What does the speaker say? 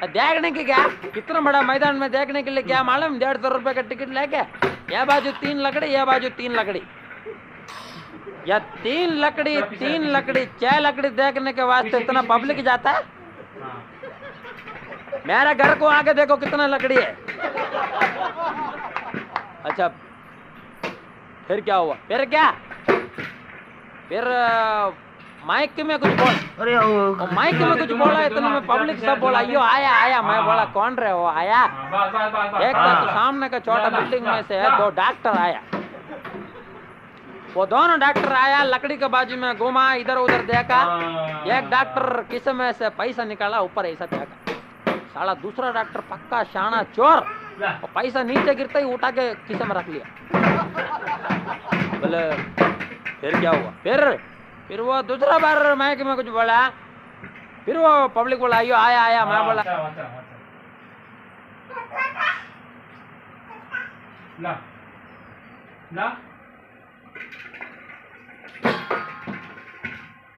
देखने की क्या, इतना बड़ा मैदान में देखने के लिए क्या मालूम, 150 रुपए का टिकट लेके यह बाजू 3 लकड़ी, यह बाजू 3 लकड़ी, या 3 लकड़ी 3 लकड़ी 6 लकड़ी देखने के वास्ते इतना पब्लिक जाता है। मेरा घर को आके देखो कितना लकड़ी है। अच्छा फिर क्या हुआ, फिर क्या, फिर माइक में कुछ बोल, अरे माइक में कुछ बोला, इतना में पब्लिक सब बोला यो आया आया। मैं बोला कौन रहे हो, आया एक तो सामने का छोटा बिल्डिंग में से 2 डॉक्टर आया, वो दोनों डॉक्टर आया, लकड़ी के बाजू में घुमा, इधर उधर देखा, एक डॉक्टर किसे में से पैसा निकाला, ऊपर ऐसा देखा, साला दूसरा डॉक्टर पक्का शाना चोर, और पैसा नीचे गिरता ही उठा के किसे में रख लिया। बोले फिर क्या हुआ, फिर वो दूसरा बार माइक में कुछ बोला, फिर वो पब्लिक बोला यो आया आया। मैं बोला ना ना